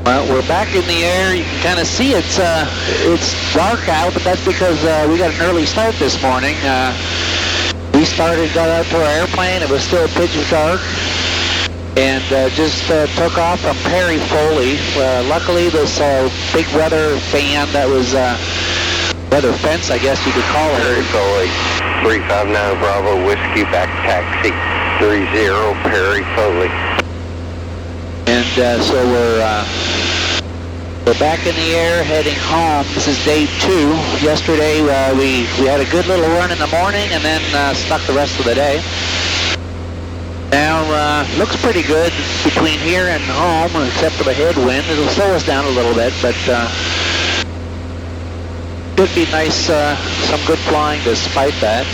Well, we're back in the air. You can kind of see it's dark out, but that's because we got an early start this morning. We got out to our airplane. It was still pitch dark, and just took off from Perry-Foley. Luckily, this big weather fan that was weather fence, I guess you could call it. Perry-Foley, 359 Bravo Whiskey, back taxi 30 Perry-Foley. And so we're back in the air, heading home. This is day 2. Yesterday we had a good little run in the morning, and then stuck the rest of the day. Now looks pretty good between here and home, except for the headwind. It'll slow us down a little bit, but should be nice. Some good flying despite that.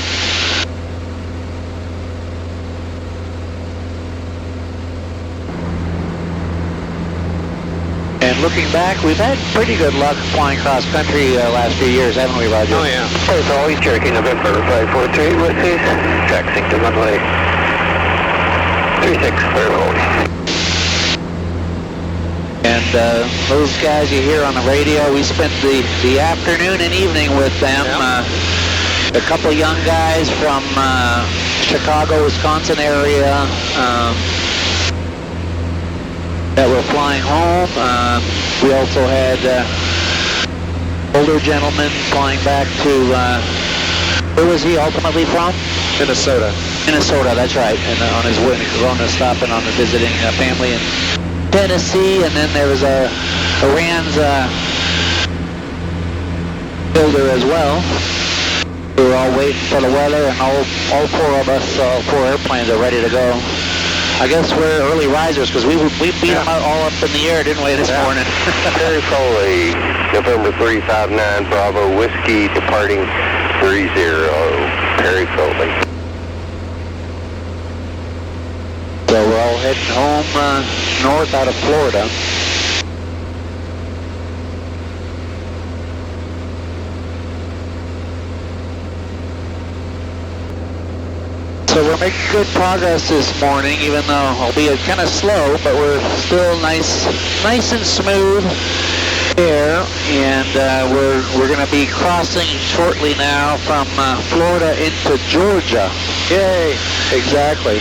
And looking back, we've had pretty good luck flying cross country last few years, haven't we, Roger? Oh, yeah. As always, Cherokee November 543 Whiskey, taxiing to runway 36 Perry-Foley. And those guys you hear on the radio, we spent the afternoon and evening with them. Yep. A couple young guys from Chicago, Wisconsin area. That were flying home. We also had older gentleman flying back to, where was he ultimately from? Minnesota. Minnesota, that's right. And on his way, Corona, stopping on the visiting family in Tennessee. And then there was a Rand's builder as well. We were all waiting for the weather, and all 4 of us, 4 airplanes are ready to go. I guess we're early risers because we beat them out all up in the air, didn't we, this morning? Perry-Foley, November 359 Bravo Whiskey, departing 30 Perry-Foley. So we're all heading home north out of Florida. So we're making good progress this morning, even though albeit kind of slow, but we're still nice and smooth air. And we're going to be crossing shortly now from Florida into Georgia. Yay! Exactly.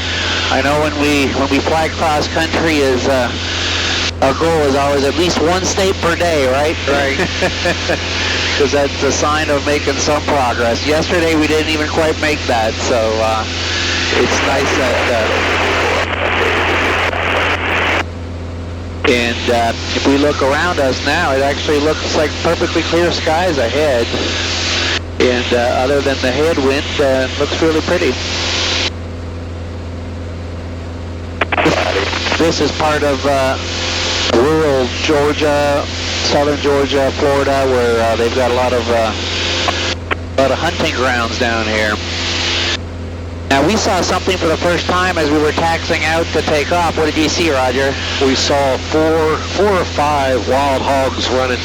I know when we fly cross country is our goal is always at least 1 state per day, right? Right. Because that's a sign of making some progress. Yesterday we didn't even quite make that, so it's nice that. And if we look around us now, it actually looks like perfectly clear skies ahead. And other than the headwind, it looks really pretty. This is part of rural Georgia, southern Georgia, Florida, where they've got a lot of hunting grounds down here. Now we saw something for the first time as we were taxiing out to take off. What did you see, Roger? We saw four or five wild hogs running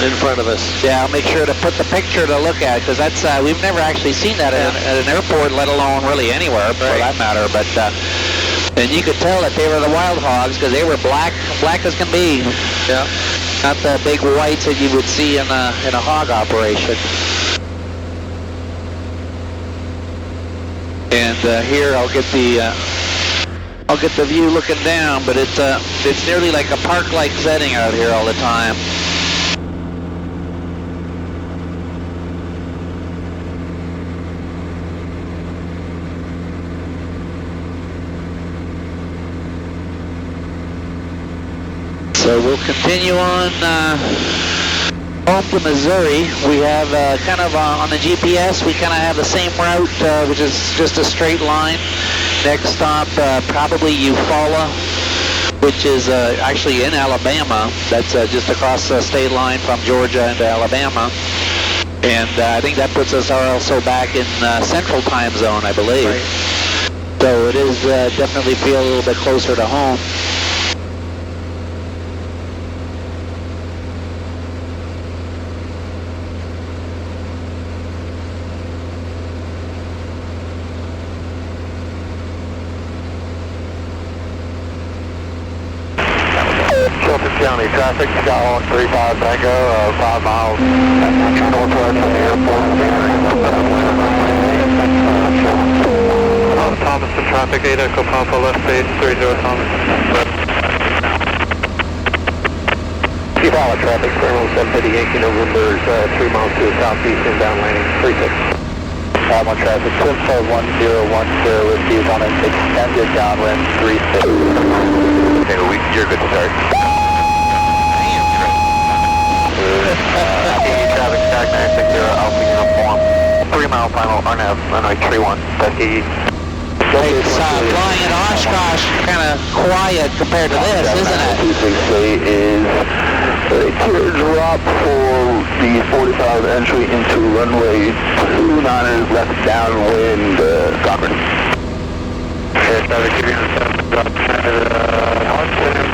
in front of us. Yeah, I'll make sure to put the picture to look at, because that's we've never actually seen that at an airport, let alone really anywhere for that matter. But and you could tell that they were the wild hogs because they were black as can be. Yeah. Not the big whites that you would see in a hog operation. And here I'll get the view looking down, but it's nearly like a park-like setting out here all the time. So we'll continue on home to Missouri. We have kind of on the GPS, we kind of have the same route, which is just a straight line. Next stop, probably Eufala, which is actually in Alabama. That's just across the state line from Georgia into Alabama. And I think that puts us also back in Central Time Zone, I believe. Right. So it is definitely feel a little bit closer to home. County traffic, Skyhawk 35 Tango, 5 miles northwest of the airport. Thomaston traffic, 8 Echo Papa, left base, 30 Thomas. Eufala traffic, Colonel 750 Yankee November is 3 miles to the southeast, inbound landing, 36. One traffic, Simco 1010 with views on an extended downwind 36. Okay, you're good to start. Traffic stack 960 Alpha uniform. 3 mile final RNAV, runway 31. It's flying at Oshkosh, kind of quiet compared to this, isn't it? 268 is a teardrop for the 45 entry into runway 29 left downwind, Cochrane. Okay, traffic keeping the 1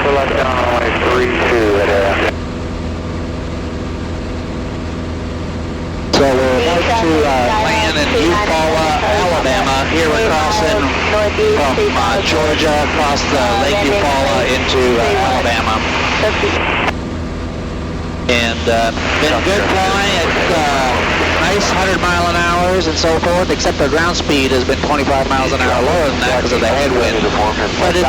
for left down runway 32 at area. So we're about to land in Eufala, Alabama. Here we're crossing from Georgia across Lake Eufala into Alabama. And been good flying at nice 100 mile an hours and so forth, except the ground speed has been 25 miles an hour lower than that because of the headwind. But it's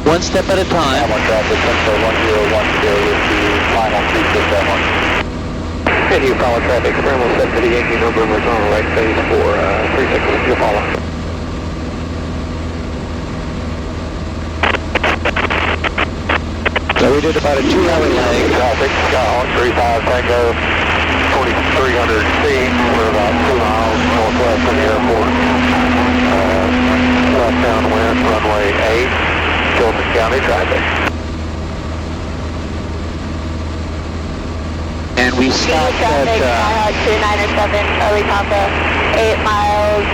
one step at a time. One traffic, 101010 with the final 36 And Eufala traffic, Colonel 750 Yankee November is on the right phase for 36 Eufala. So we did about a 2-hour leg. Traffic, Skyhawk 35 Tango, 2300 feet. We're about 2 miles northwest of the airport. Left downwind, runway 8, Gilman County traffic. And we stopped at 2907, early Papa, 8 miles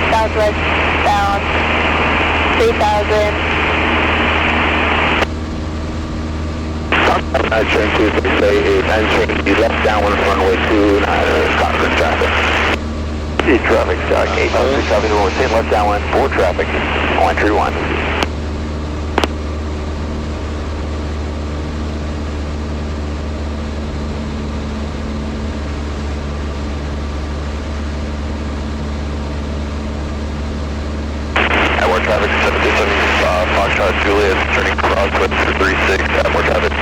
southwest bound, 3000. Train 268 is entering the left downwind runway 29 Cochrane traffic. Traffic, 867, same left downwind, 4 traffic, entry 1. Traffic 727 Foxtrot Juliet, turning crosswind to 36, add more traffic.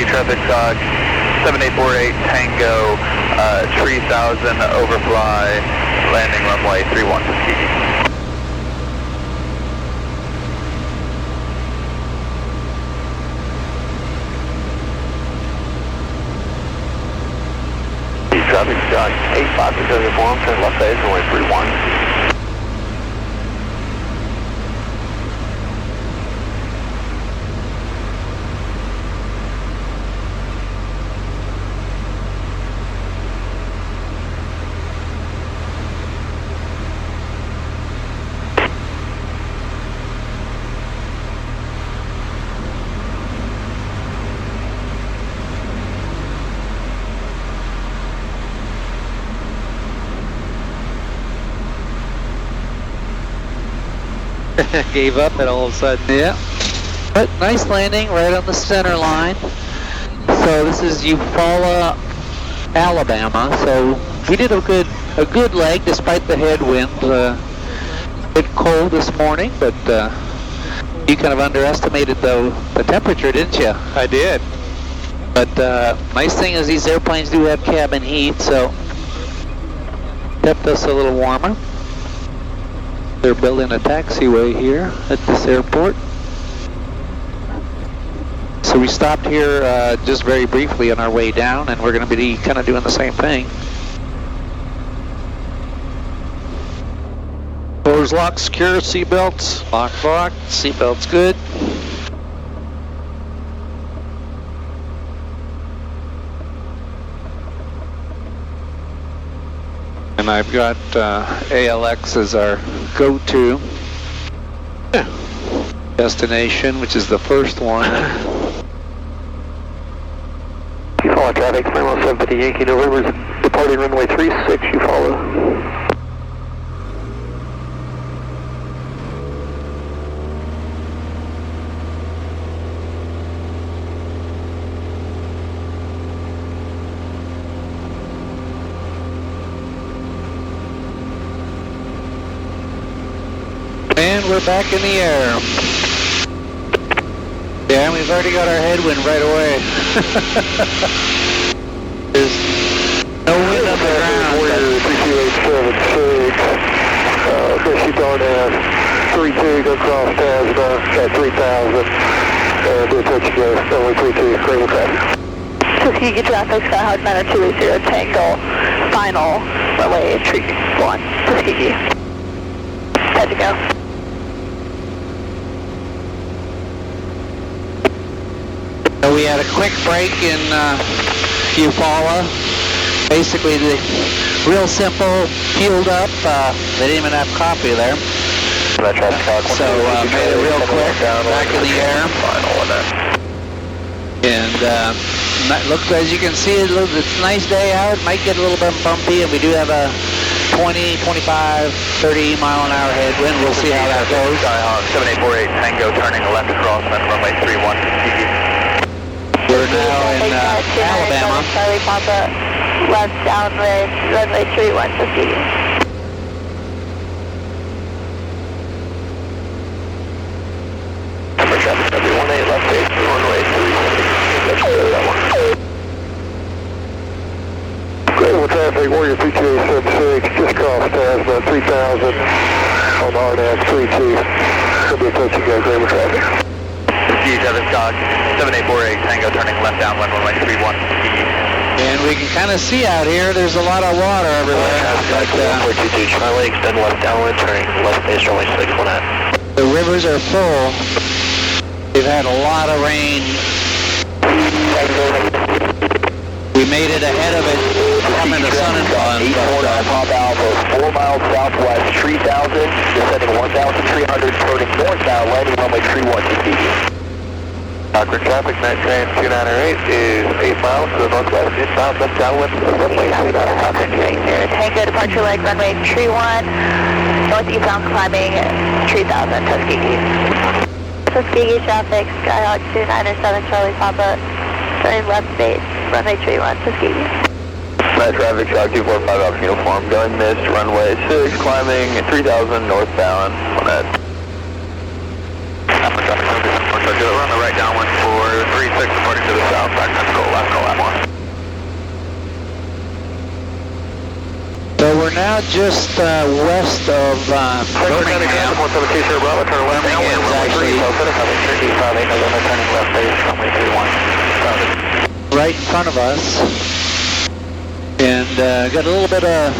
Traffic 7848 Tango, 3000 overfly, landing runway 31 Tuskegee. Traffic 85 to uniform, turn left phase, runway 31. Gave up and all of a sudden. Yeah. But nice landing right on the center line. So this is Eufala, Alabama. So we did a good leg despite the headwind. A bit cold this morning, but you kind of underestimated the temperature, didn't you? I did. But nice thing is these airplanes do have cabin heat, so kept us a little warmer. They're building a taxiway here at this airport. So we stopped here just very briefly on our way down, and we're going to be kind of doing the same thing. Doors locked, secure, seatbelts. Locked. Seatbelt's good. And I've got ALX as our go-to. destination, which is the first one. Eufala traffic, Clair 1750 Yankee, November, departing runway 36, Eufala. And we're back in the air. Yeah, we've already got our headwind right away. There's no wind on the ground. We're 3876. Fishy darn ass. 32, go cross Savannah at 3000. Do a touch and go. Only 32, critical traffic. Tuskegee traffic, Skyhawk 90280 Tango, final, runway 31, Tuskegee. Time to go. So we had a quick break in Eufala. Basically, the real simple, fueled up. They didn't even have coffee there. So made it real quick, back in the air. And look, as you can see, it's a nice day out. Might get a little bit bumpy, and we do have a 20, 25, 30 mile an hour headwind. We'll see how that goes. Skyhawk 7848 Tango turning left across runway 31 Tuskegee. We're now in Alabama. Charlie Papa, left downwind, runway 31 Tuskegee. Number traffic, W18 left base, runway 31. Critical traffic, Warrior 3876, just crossed Savannah 3000 on RNAV 32. Could be a touch and go, critical traffic. G7 Scott, 7848, Tango turning left downwind, runway 31. And we can kind of see out here, there's a lot of water everywhere. But, 422 Charlie, extend left downwind, turning left base, runway 618. the rivers are full. We've had a lot of rain. We made it ahead of it coming to Sun and Fun. 849 Pop Alpha, 4 miles southwest, 3000, descending 1,300, turning northbound, landing runway 31 Tuskegee. Awkward traffic, night train 298 is 8 miles to the northwest, inbound, left downwind, runway 39. Tango departure leg, runway 31, northeastbound climbing 3000 Tuskegee. Tuskegee traffic, Skyhawk 297 Charlie Papa, turning left base, runway 31 Tuskegee. Night traffic, Shark 245 Alpha uniform, going missed, runway 6, climbing 3000 northbound, on that. Alpha traffic, we're on the right downwind for 36, reporting to the south, back to go left, one. So we're now just west of Birmingham. Birmingham is actually right in front of us. And got a little bit of,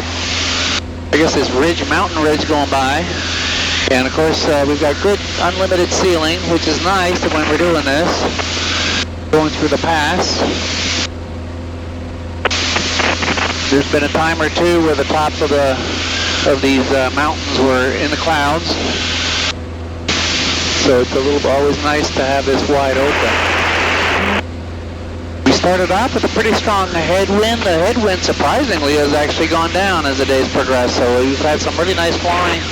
I guess, this mountain ridge going by. And of course, we've got good unlimited ceiling, which is nice when we're doing this, going through the pass. There's been a time or two where the tops of these mountains were in the clouds. So it's always nice to have this wide open. We started off with a pretty strong headwind. The headwind, surprisingly, has actually gone down as the days progress. So we've had some really nice flying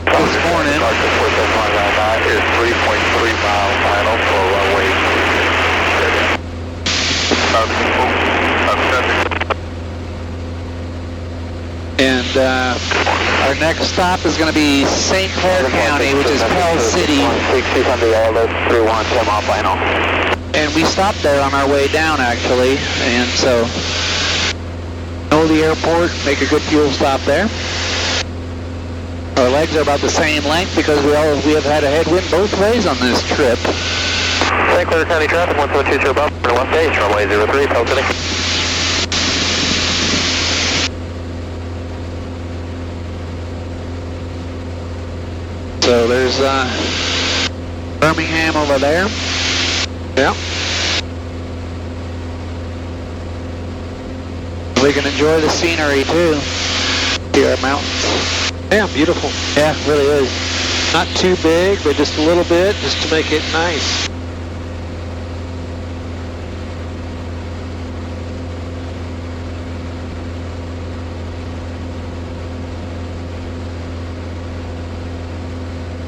this morning. That is 3.3 mile final for runway. And our next stop is going to be St. Clair County, which is Pell City. 1600 10 mile final. And we stopped there on our way down, actually. And so, know the airport, make a good fuel stop there. Our legs are about the same length because we have had a headwind both ways on this trip. St. Clair County traffic, 1720 above, left base, runway 03, Pell City. So there's Birmingham over there. Yeah. We can enjoy the scenery too. See our mountains. Yeah, beautiful. Yeah, it really is. Not too big, but just a little bit, just to make it nice.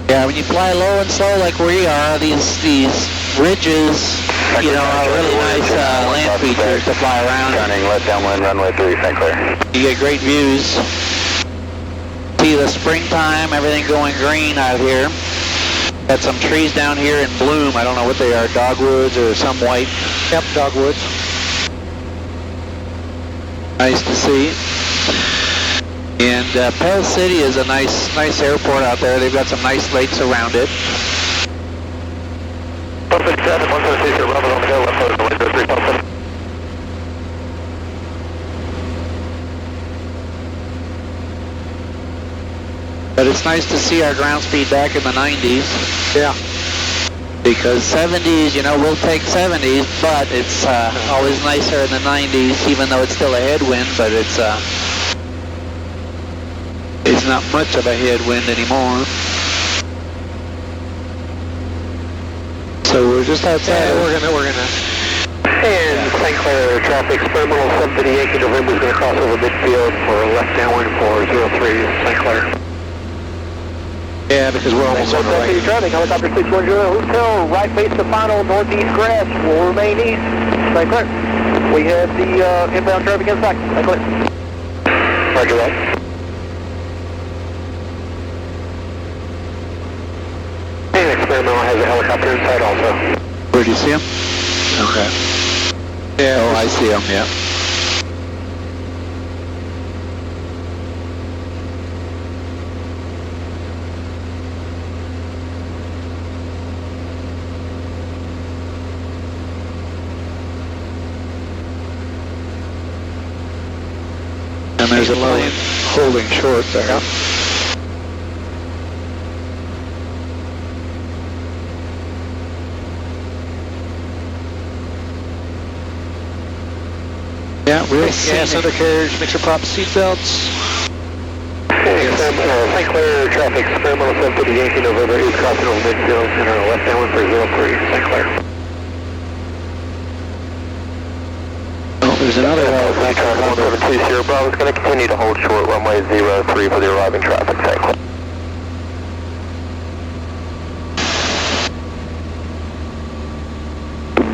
Yeah, when you fly low and slow like we are, these ridges, you know, are really nice land features to fly around. Turning left downwind, runway 3, St. Clair. You get great views. See the springtime, everything going green out here. Got some trees down here in bloom. I don't know what they are, dogwoods or some white. Yep, dogwoods. Nice to see. And Pell City is a nice airport out there. They've got some nice lakes around it. 157, 176, Bravo, on the go, left coast, runway 03, Pell City. But it's nice to see our ground speed back in the 90s. Yeah. Because 70s, you know, we'll take 70s, but it's always nicer in the 90s, even though it's still a headwind, but it's not much of a headwind anymore. So we're just outside. Yeah, we're gonna. And St. Clair traffic, experimental 750 Yankee November is going to cross over midfield for left downwind for 03 St. Clair. Yeah, because we're almost on the right. Traffic, helicopter 610 hotel, right base to final, northeast grass, will remain east. St. Clair. We have the inbound traffic inside. St. Clair. Roger that. And experimental has a helicopter inside also. Where do you see him? Okay. Yeah. Oh, I see him, yeah. And there's a plane holding short there. Yeah, real Gas scenic. undercarriage, mixer prop seatbelts. St. Clair traffic, experimental 750 Yankee November is crossing over midfield and our left downwind for 03 St. Clair. Oh, there's another helicopter. 720 Bravo is going to continue to hold short runway 03 for the arriving traffic. St. Clair.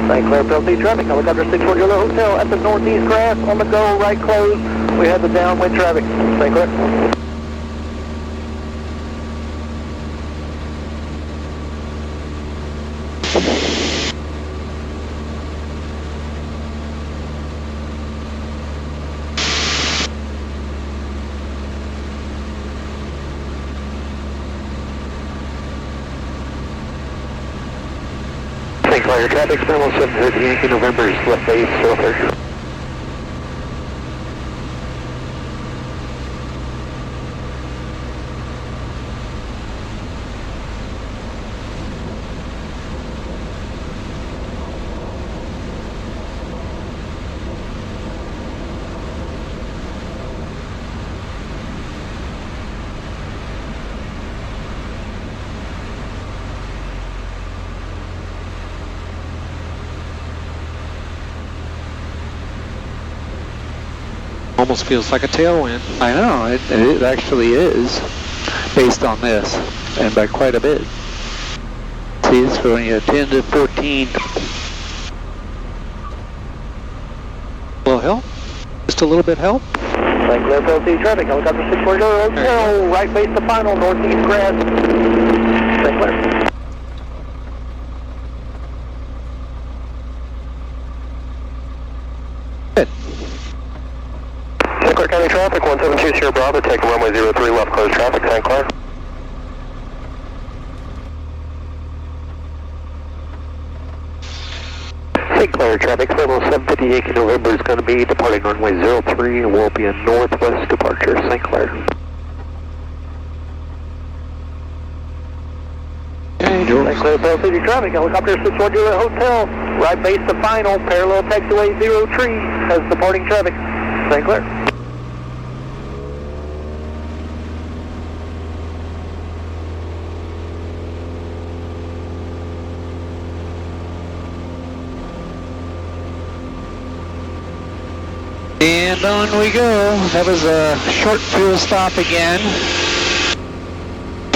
St. Clair Pell traffic, helicopter 610 hotel at the northeast grass, on the go, right close. We have the downwind traffic. St. Clair. St. Clair traffic, experimental 750 Yankee November is left base, filter. Almost feels like a tailwind. I know, it actually is, based on this, and by quite a bit. See, it's going 10 to 14. A little help? Just a little bit help? St. Clair LC traffic, helicopter 640 hotel, right base to final, northeast grass. St. Clair. Good. St. Clair County traffic, 172 Sierra Bravo, take runway 03 left close traffic, St. Clair. St. Clair traffic, level 750 Yankee November is going to be departing runway 03 and will be a northwest departure, St. Clair. Okay, St. Clair Pell City traffic, helicopter 610 hotel, right base to final, parallel taxiway 03 has departing traffic, St. Clair. And on we go. That was a short fuel stop again.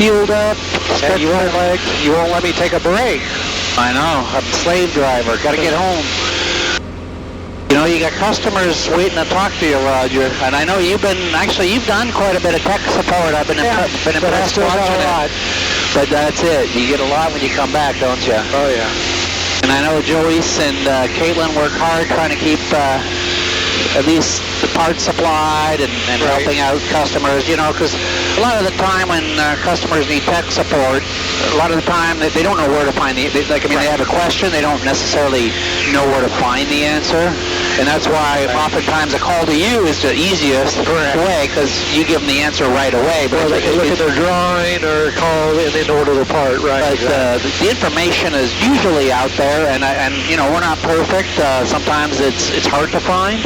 Fueled up. And you won't let me take a break. I know. I'm a slave driver. Got to get home. You know, you got customers waiting to talk to you, Roger. And I know you've done quite a bit of tech support. I've been impressed watching it. But that's it. You get a lot when you come back, don't you? Oh, yeah. And I know Joyce and Caitlin work hard trying to keep at least the parts supplied and helping out customers, you know, because a lot of the time when customers need tech support, a lot of the time they don't know where to find they have a question, they don't necessarily know where to find the answer. And that's why oftentimes a call to you is the easiest way, because you give them the answer right away. But they can look at their drawing or call and then order the part, right? But the information is usually out there, and you know, we're not perfect. Sometimes it's hard to find,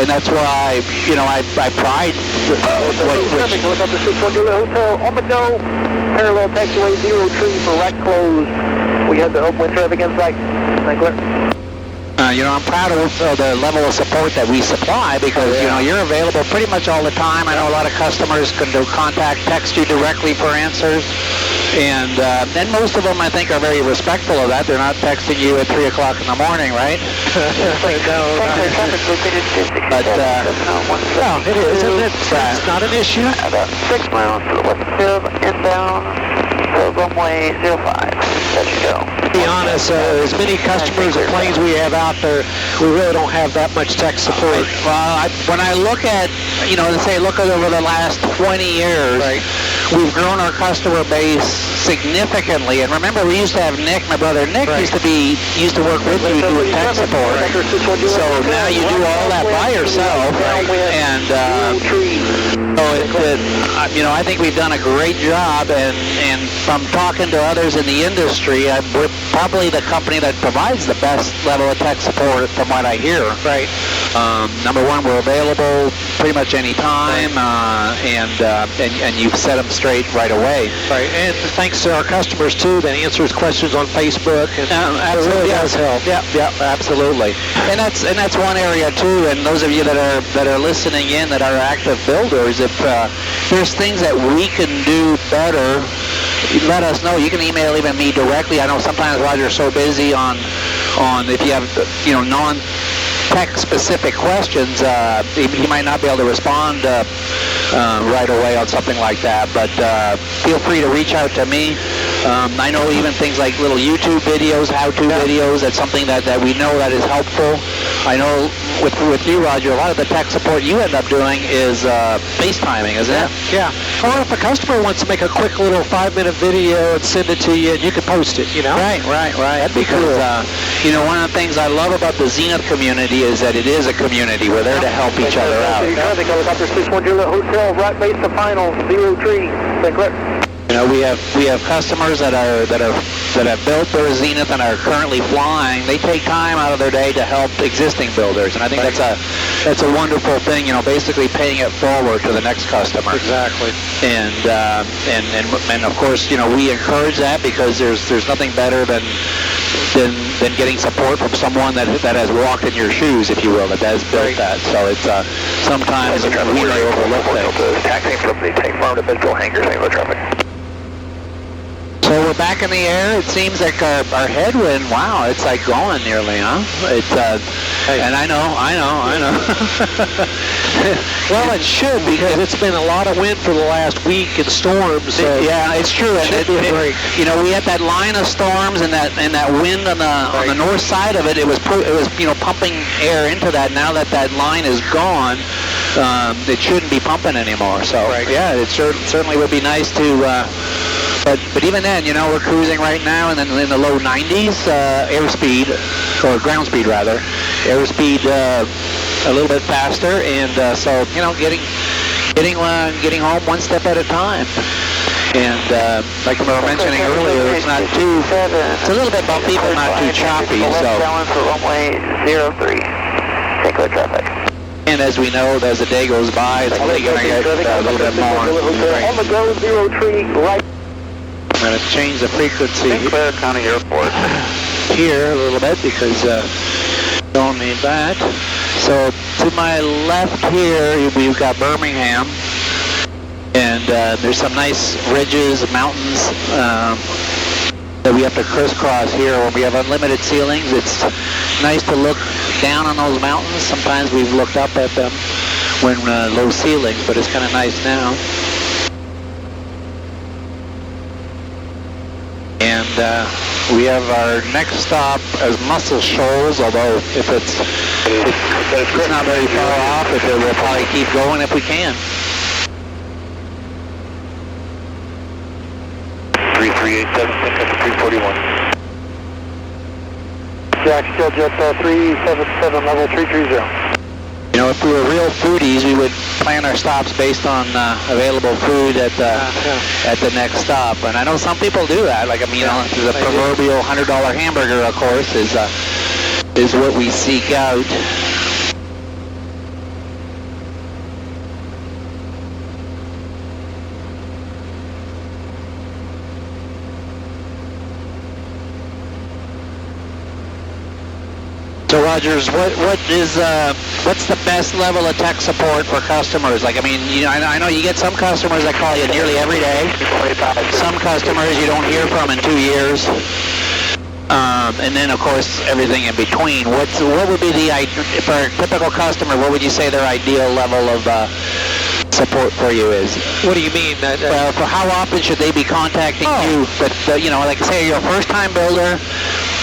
and that's why, you know, I pride Helicopter 612 Hotel on the go. Parallel taxiway 03 for right close. We have the upwind traffic in sight. Clair. You know, I'm proud of the level of support that we supply, because, you know, you're available pretty much all the time. I know a lot of customers can text you directly for answers. And most of them, I think, are very respectful of that. They're not texting you at 3 o'clock in the morning, right? But, well, it is, isn't it? It's not an issue. About 6 miles to the west of inbound, runway 05. There you go. To be honest, as many customers and planes we have out there, we really don't have that much tech support. Well, when I look at, you know, look at over the last 20 years, we've grown our customer base significantly. And remember, we used to have Nick, my brother Nick, used to work with you doing tech support. So now you do all that by yourself, and you know, I think we've done a great job. And from talking to others in the industry, we're probably the company that provides the best level of tech support, from what I hear. Right. Number one, we're available pretty much any time, and you've set them straight right away. Right, and thanks to our customers too that answers questions on Facebook, and it really does help. Yeah, absolutely. And that's one area too. And those of you that are listening in that are active builders, if there's things that we can do better, let us know. You can email even me directly. I know sometimes Roger's so busy on if you have, you know, non-tech specific questions, he might not be able to respond right away on something like that. But feel free to reach out to me. I know even things like little YouTube videos, how-to videos, that's something that we know that is helpful. I know with you, Roger, a lot of the tech support you end up doing is FaceTiming, isn't it? Yeah. Or if a customer wants to make a quick little 5-minute video and send it to you, and you can post it, you know? Right. Because, you know, one of the things I love about the Zenith community is that it is a community. We're there to help each other out. Helicopter 610 Hotel, right base to final, 03, St. Clair. You know, we have customers that have built their Zenith and are currently flying. They take time out of their day to help existing builders, and I think that's a wonderful thing. You know, basically paying it forward to the next customer. Exactly. And of course, you know, we encourage that, because there's nothing better than getting support from someone that has walked in your shoes, if you will, that has built that. So it's sometimes we may overlook things. Taxiing from the tank farm to Midville hangar, St. Louis traffic. So we're back in the air. It seems like our headwind, wow, it's like going nearly, huh? It's and I know. Well, it should, because it's been a lot of wind for the last week and storms. So yeah, it's true. You know, we had that line of storms and that wind on the north side of it. It was you know, pumping air into that. Now that line is gone, it shouldn't be pumping anymore. So yeah, it certainly would be nice to. But even then, you know, we're cruising right now in the low 90s airspeed, or ground speed rather. Airspeed a little bit faster, and so, you know, getting home one step at a time. And like we were mentioning earlier, it's a little bit bumpy, but not too choppy. So. For runway 03, St. Clair traffic. And as we know, as the day goes by, it's only going to get a little bit more. On the go, 03, right. I'm going to change the frequency Clair County Airport here a little bit, because don't need that. So to my left here, we've got Birmingham. And there's some nice ridges, mountains that we have to crisscross here. When we have unlimited ceilings, it's nice to look down on those mountains. Sometimes we've looked up at them when low ceilings, but it's kind of nice now. And we have our next stop as Muscle Shoals, although if it's not very far off, we'll probably keep going if we can. 3387, pick up 341. Jack, still jet 377, level 330. You know, if we were real foodies, we would plan our stops based on available food at the next stop. And I know some people do that. Like, I mean, you know, the proverbial $100 hamburger, of course, is what we seek out. So Rogers, what's the best level of tech support for customers? Like, I mean, you know, I know you get some customers that call you nearly every day. Some customers you don't hear from in 2 years. And then, of course, everything in between. What would be for a typical customer, what would you say their ideal level of support for you is? What do you mean? Well, for how often should they be contacting you? But, you know, like say you're a first-time builder,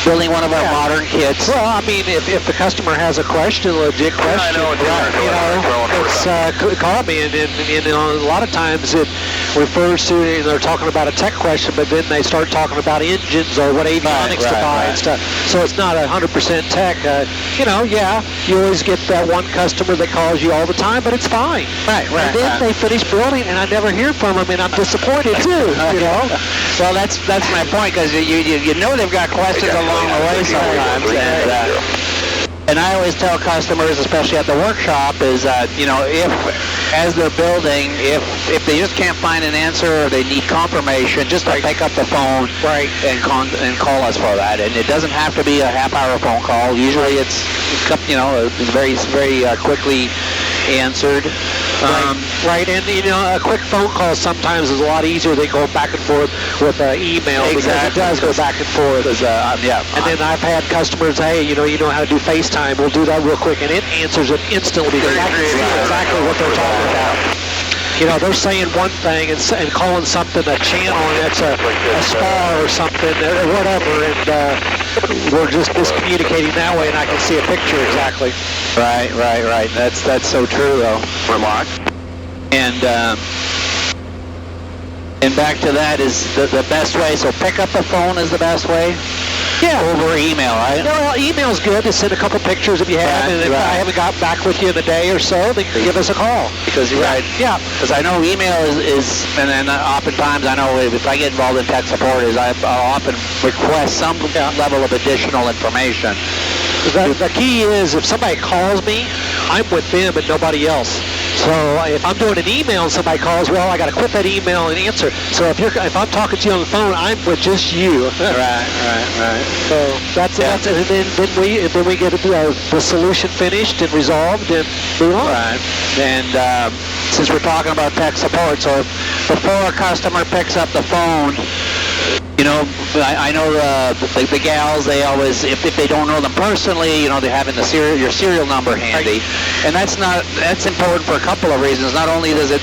building one of our modern kits. Well, I mean, if the customer has a question, a legit question, call me. And you know, a lot of times it refers to, they're talking about a tech question, but then they start talking about engines or what avionics to buy and stuff. So it's not 100% tech. You know, you always get that one customer that calls you all the time, but it's fine. Right. And then they finish building, and I never hear from them, and I'm disappointed too. You know. Well, that's my point, because you know they've got questions along the way sometimes, and I always tell customers, especially at the workshop, is that, you know, if as they're building, if they just can't find an answer or they need confirmation, just to pick up the phone and call us for that. And it doesn't have to be a half-hour phone call. Usually it's you know, very quickly answered. Right, and you know, a quick phone call sometimes is a lot easier than going back and forth with email, because it does go back and forth. And then I've had customers, hey, you know how to do FaceTime, we'll do that real quick, and it answers it instantly, because I can see exactly what they're talking about. You know, they're saying one thing and calling something a channel, and that's a spar or something, or whatever, and we're just miscommunicating that way, and I can see a picture exactly. Right. That's so true, though. Remark. And back to that is the best way. So pick up the phone is the best way. Yeah. Over email, right? No, well, email's good to send a couple pictures if you have, and if I haven't got back with you in a day or so, then give us a call. Because because I know email is, and then oftentimes I know if I get involved in tech support, I'll often request some level of additional information. The key is, if somebody calls me, I'm with them and nobody else. So if I'm doing an email and somebody calls, well, I got to quit that email and answer. So if I'm talking to you on the phone, I'm with just you. Right. So that's and then we get the solution finished and resolved and move on. Right. And since we're talking about tech support, so before a customer picks up the phone, you know, I know the gals, they always, if they don't know them personally, you know, they're having your serial number handy, and that's important for a couple of reasons. Not only does it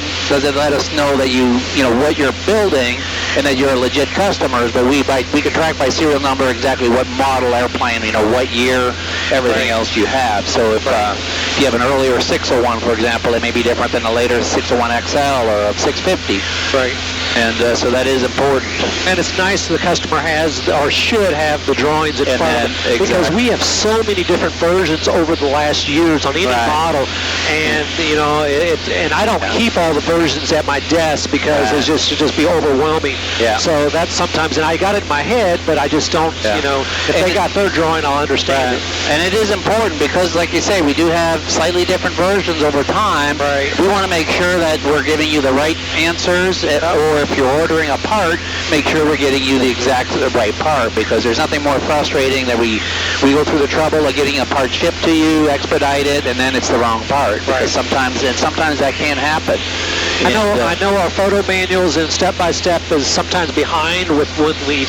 let us know that you know what you're building and that you're legit customers, but we can track by serial number exactly what model airplane, you know, what year, everything else you have. So if you have an earlier 601, for example, it may be different than a later 601XL or a 650. Right. And so that is important. And it's nice the customer has or should have the drawings in front of them, because we have so many different versions over the last years on any model, and you know, and I don't keep all the versions at my desk because it's just be overwhelming. Yeah. So that's sometimes, and I got it in my head, but I just don't, you know, if they got their drawing, I'll understand it. And it is important because, like you say, we do have slightly different versions over time. Right. We want to make sure that we're giving you the right answers, or if you're ordering a part, make sure we're getting you the exact right part, because there's nothing more frustrating that we go through the trouble of getting a part shipped to you, expedite it, and then it's the wrong part. Because sometimes that can happen. I know our photo manuals and step-by-step is sometimes behind with when we,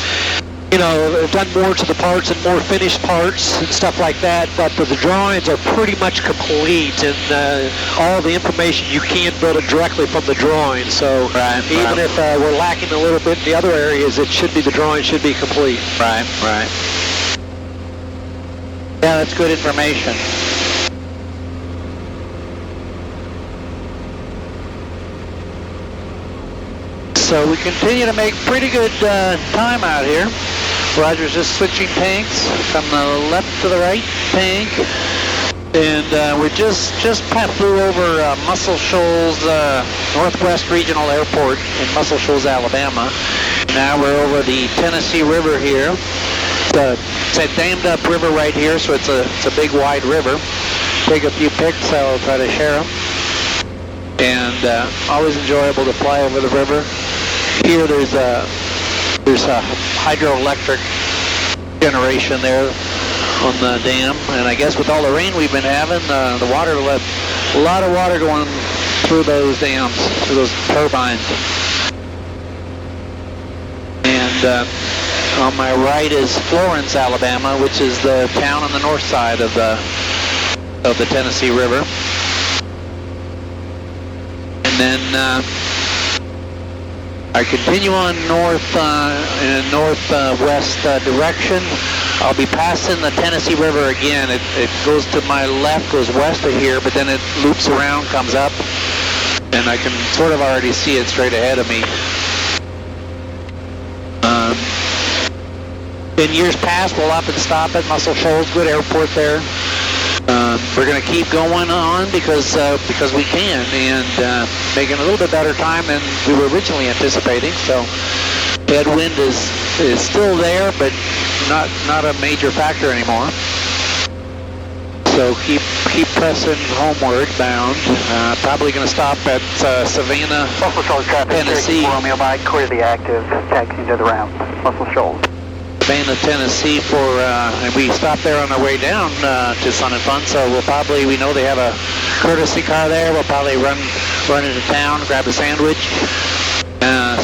you know, have done more to the parts and more finished parts and stuff like that, but the drawings are pretty much complete, and all the information, you can build it directly from the drawing. So even if we're lacking a little bit in the other areas, the drawing should be complete. Right. Yeah, that's good information. So we continue to make pretty good time out here. Roger's just switching tanks from the left to the right tank. And we just flew over Muscle Shoals Northwest Regional Airport in Muscle Shoals, Alabama. Now we're over the Tennessee River here. It's a dammed up river right here, so it's a big wide river. Take a few pics, I'll try to share them. And always enjoyable to fly over the river. Here there's a hydroelectric generation there on the dam, and I guess with all the rain we've been having, the water left a lot of water going through those dams, through those turbines. And on my right is Florence, Alabama, which is the town on the north side of the Tennessee River. And then I continue on north in a northwest direction. I'll be passing the Tennessee River again. It goes to my left, goes west of here, but then it loops around, comes up, and I can sort of already see it straight ahead of me. In years past, we'll often stop at Muscle Shoals, good airport there. We're going to keep going on because we can, and making a little bit better time than we were originally anticipating. So headwind is still there, but not a major factor anymore. So keep pressing homeward bound. Probably going to stop at Savannah, Tennessee. Romeo by clearly active, taxiing to the ramp, Muscle Shoals. Savannah, Tennessee and we stopped there on our way down to Sun and Fun, so we know they have a courtesy car there. We'll probably run into town, grab a sandwich,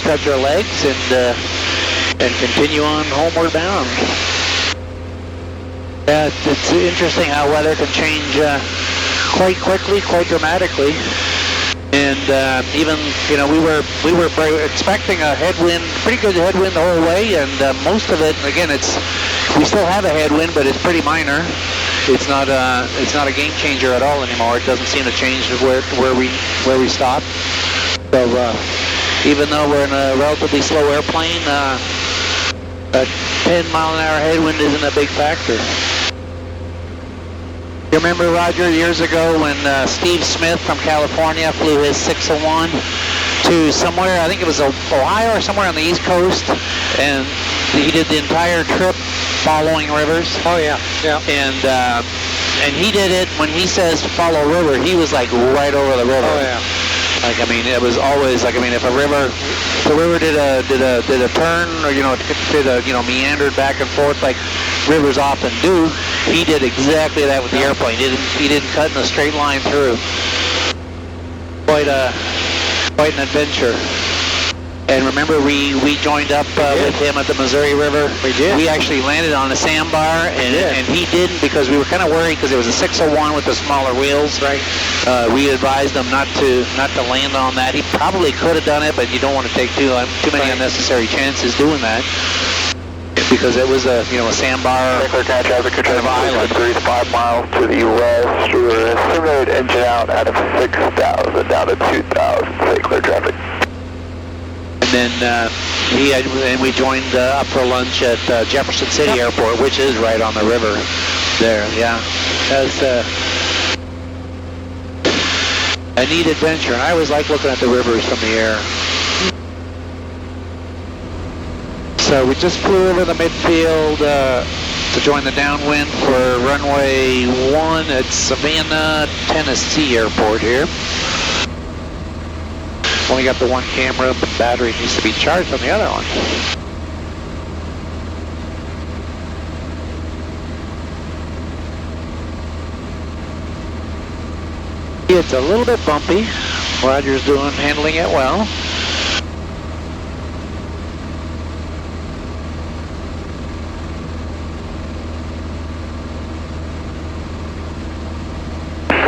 stretch our legs, and continue on homeward bound. Yeah, it's interesting how weather can change quite quickly, quite dramatically. And even, we were expecting a headwind, pretty good headwind the whole way, and most of it, again, we still have a headwind, but it's pretty minor. It's not a game changer at all anymore. It doesn't seem to change where we stop. So even though we're in a relatively slow airplane, a 10-mile-an-hour headwind isn't a big factor. You remember, Roger, years ago when Steve Smith from California flew his 601 to somewhere, I think it was Ohio or somewhere on the East Coast, and he did the entire trip following rivers. Oh, yeah. And he did it, when he says follow river, he was like right over the river. Oh, yeah. It was always if the river did a turn, or meandered back and forth like rivers often do, he did exactly that with the airplane. He didn't cut in a straight line through. Quite an adventure. And remember, we joined up with him at the Missouri River. We did. We actually landed on a sandbar, and he didn't, because we were kind of worried because it was a 601 with the smaller wheels. Right. We advised him not to land on that. He probably could have done it, but you don't want to take too many unnecessary chances doing that, because it was a sandbar kind of island. 35 miles to the west. We're surveyed engine out of 6,000 down to 2,000. Say clear traffic. And then we joined up for lunch at Jefferson City Airport, which is right on the river there. Yeah, that's a neat adventure. And I always like looking at the rivers from the air. So we just flew over the midfield to join the downwind for runway 1 at Savannah, Tennessee Airport here. Only got the one camera, but the battery needs to be charged on the other one. It's a little bit bumpy. Roger's handling it well.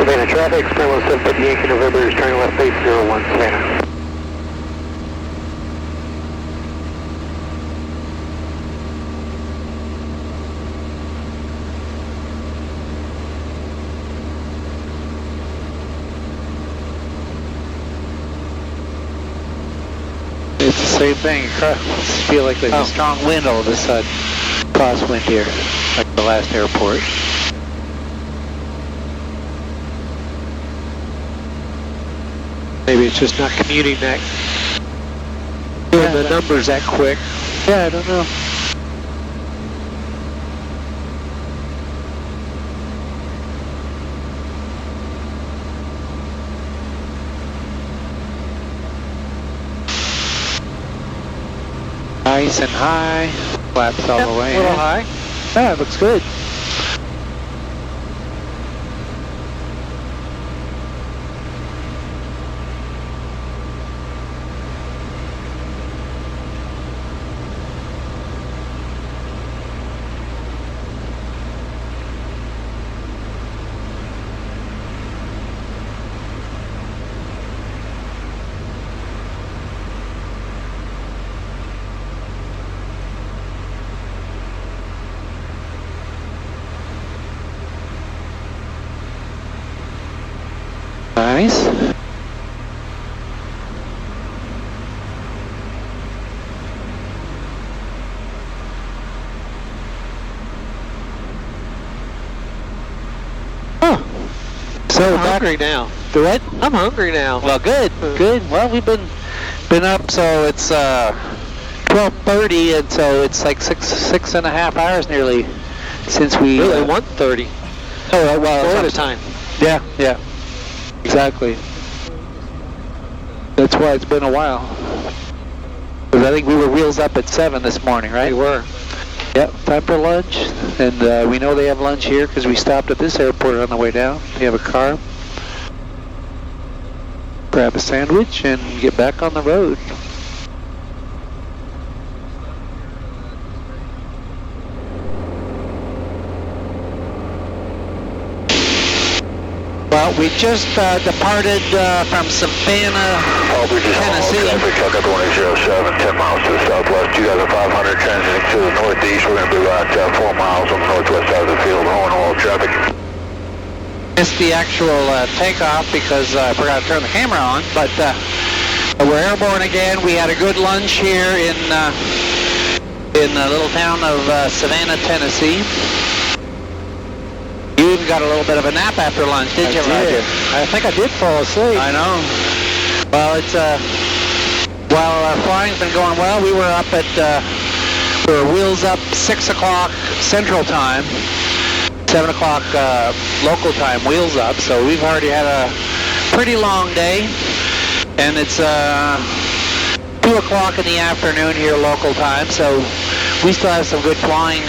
Savannah traffic, Spring 1750 Yankee November is turning left base 01 Savannah. It's the same thing. I feel like there's a strong wind all of a sudden. Crosswind here, like the last airport. Maybe it's just not commuting that. Doing the numbers that quick. Yeah, I don't know. Nice and high. Flaps all the way. A little high. Yeah, it looks good. Nice. Oh, so I'm hungry now. Do what? I'm hungry now. Well, good, good. Well, we've been up, so it's 12:30, and so it's like six and a half hours nearly since we. Really, 1:30. Oh well, Florida time. Yeah, yeah, exactly. That's why it's been a while. Because I think we were wheels up at 7 this morning, right? We were. Yep, time for lunch. And we know they have lunch here because we stopped at this airport on the way down. They have a car. Grab a sandwich and get back on the road. Well, we just departed from Savannah, Tennessee. Traffic, truck up 107, 10 miles to the southwest, 2,500, transiting to the northeast. We're going to be about 4 miles on the northwest side of the field, horn oil traffic. Missed the actual takeoff because I forgot to turn the camera on, but we're airborne again. We had a good lunch here in the little town of Savannah, Tennessee. You even got a little bit of a nap after lunch, did you, Roger? I think I did fall asleep. I know. Well, it's while our flying's been going well, we were up at we were wheels up 6 o'clock Central Time, 7 o'clock local time, wheels up. So we've already had a pretty long day, and it's 2 o'clock in the afternoon here local time. So we still have some good flying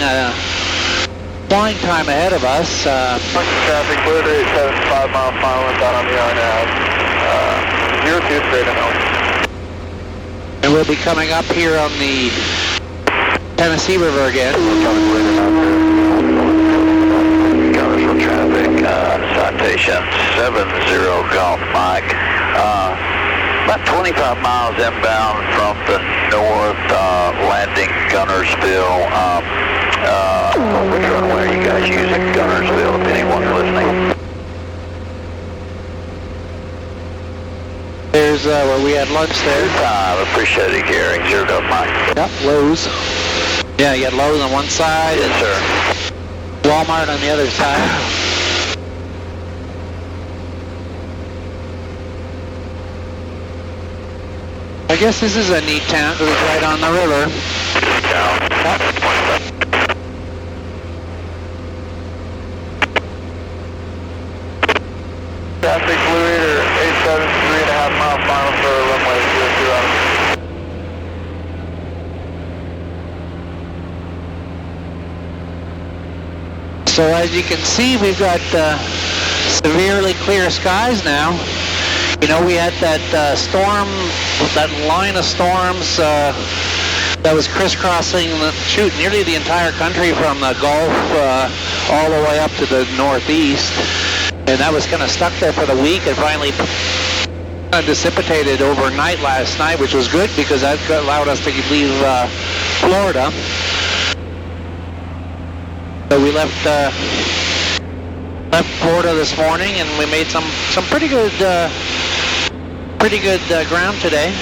time ahead of us. Traffic, clear to 75 mile final inbound on the RNAV. 02 straight and out. And we'll be coming up here on the Tennessee River again. Commercial traffic, citation 70 Golf Mike. About 25 miles inbound from the north, landing Gunnersville. Which runway are you guys using? Gunnersville, if anyone's listening. There's where we had lunch there. Appreciate it, Gary. 0 Golf Mike. Yep, Lowe's. Yeah, you got Lowe's on one side. Yes, sir. Walmart on the other side. I guess this is a neat town because it's right on the river. Traffic Blue Eater 873.5 mile final for runway 02. So as you can see, we've got severely clear skies now. You know, we had that storm, that line of storms that was crisscrossing, nearly the entire country from the Gulf all the way up to the northeast. And that was kind of stuck there for the week and finally dissipated overnight last night, which was good because that allowed us to leave Florida. So we left Florida this morning, and we made some pretty good ground today.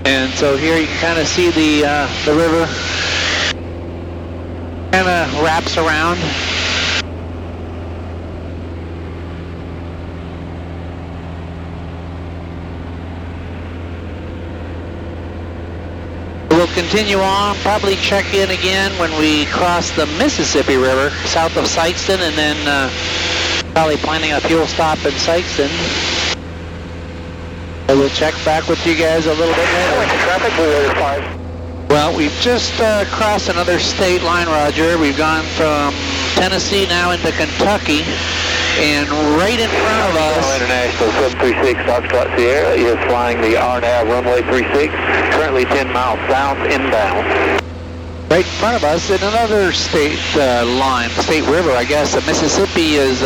And so here you can kind of see the river kind of wraps around. We'll continue on, probably check in again when we cross the Mississippi River south of Sikeston, and then probably planning a fuel stop in Sikeston. So we'll check back with you guys a little bit later. Traffic Blue Eater 5. Well, we've just crossed another state line, Roger. We've gone from Tennessee now into Kentucky, and right in front of us... International 736 Foxtrot Sierra is flying the RNAV runway 36, currently 10 miles south inbound. Right in front of us in another state line, state river, I guess. The Mississippi is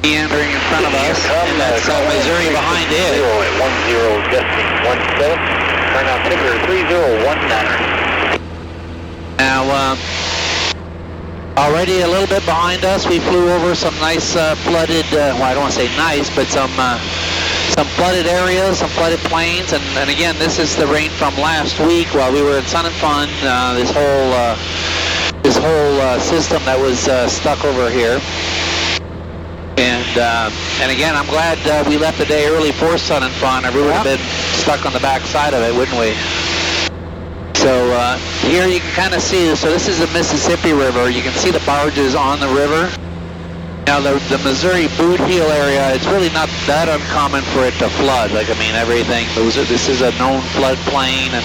meandering in front of us, and that's Missouri behind it. 10 destination 17, turn out ticker 3019. Now, already a little bit behind us, we flew over some nice flooded, well, I don't want to say nice, but some flooded areas, some flooded plains, and again, this is the rain from last week while we were in Sun and Fun. This whole system that was stuck over here, and again, I'm glad we left the day early for Sun and Fun, or we would have been stuck on the back side of it, wouldn't we? So here you can kind of see, so this is the Mississippi River. You can see the barges on the river. Now the Missouri boot heel area, it's really not that uncommon for it to flood. Like, I mean, everything, this is a known floodplain, and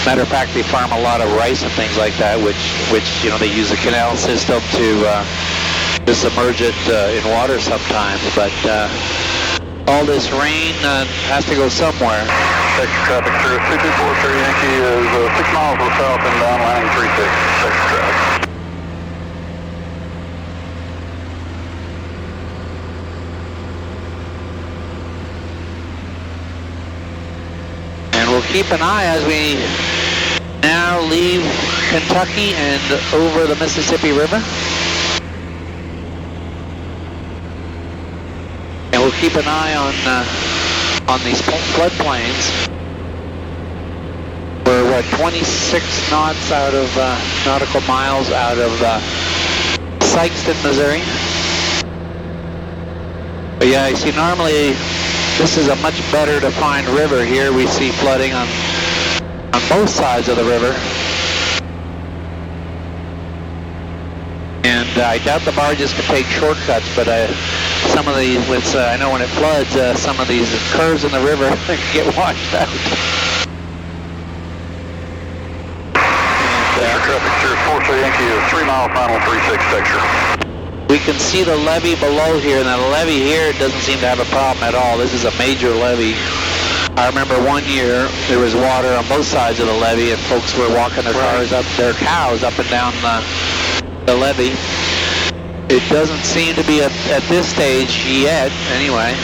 matter of fact, they farm a lot of rice and things like that, which you know, they use the canal system to submerge it in water sometimes. But all this rain has to go somewhere. Texas traffic through 224 Yankee is 6 miles to the south inbound, landing 36. Texas traffic. And we'll keep an eye as we now leave Kentucky and over the Mississippi River. And we'll keep an eye on these floodplains. We're, what, 26 knots out of, nautical miles out of Sikeston, Missouri. But yeah, you see, normally this is a much better defined river here. We see flooding on both sides of the river. And I doubt the barges can take shortcuts, but some of these, I know when it floods, some of these curves in the river can get washed out. Traffic through 4 Yankee is 3 mile final 36 texture. We can see the levee below here, and the levee here doesn't seem to have a problem at all. This is a major levee. I remember one year there was water on both sides of the levee, and folks were walking their cows up and down the levee. It doesn't seem to be at this stage yet, anyway.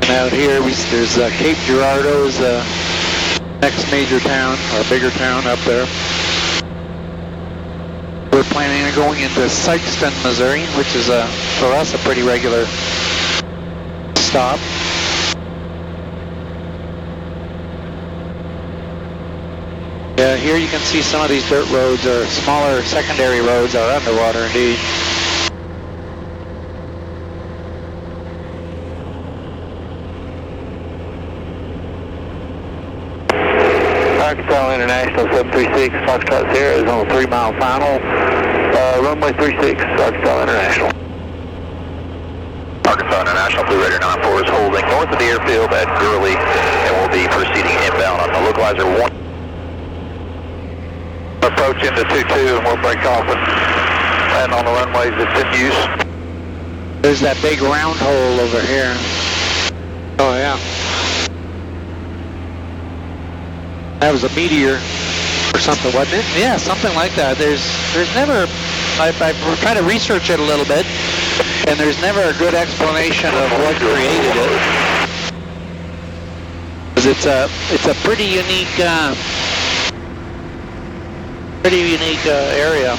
And out here, there's Cape Girardeau's next major town, or bigger town up there. We're planning on going into Sikeston, Missouri, which is, for us, a pretty regular stop. Yeah, here you can see some of these dirt roads, or smaller secondary roads, are underwater indeed. Arkansas International 736, Foxtrot Sierra is on a 3-mile final. Runway 36, Arkansas International. Arkansas International, Blue Raider 94 is holding north of the airfield at Gurley, and will be proceeding inbound on the localizer 1. Approach into 22 and we'll break off and land on the runways that's in use. There's that big round hole over here. Oh yeah. That was a meteor or something, wasn't it? Yeah, something like that. There's never, I've tried to research it a little bit, and there's never a good explanation of what created it. Because it's a pretty unique area.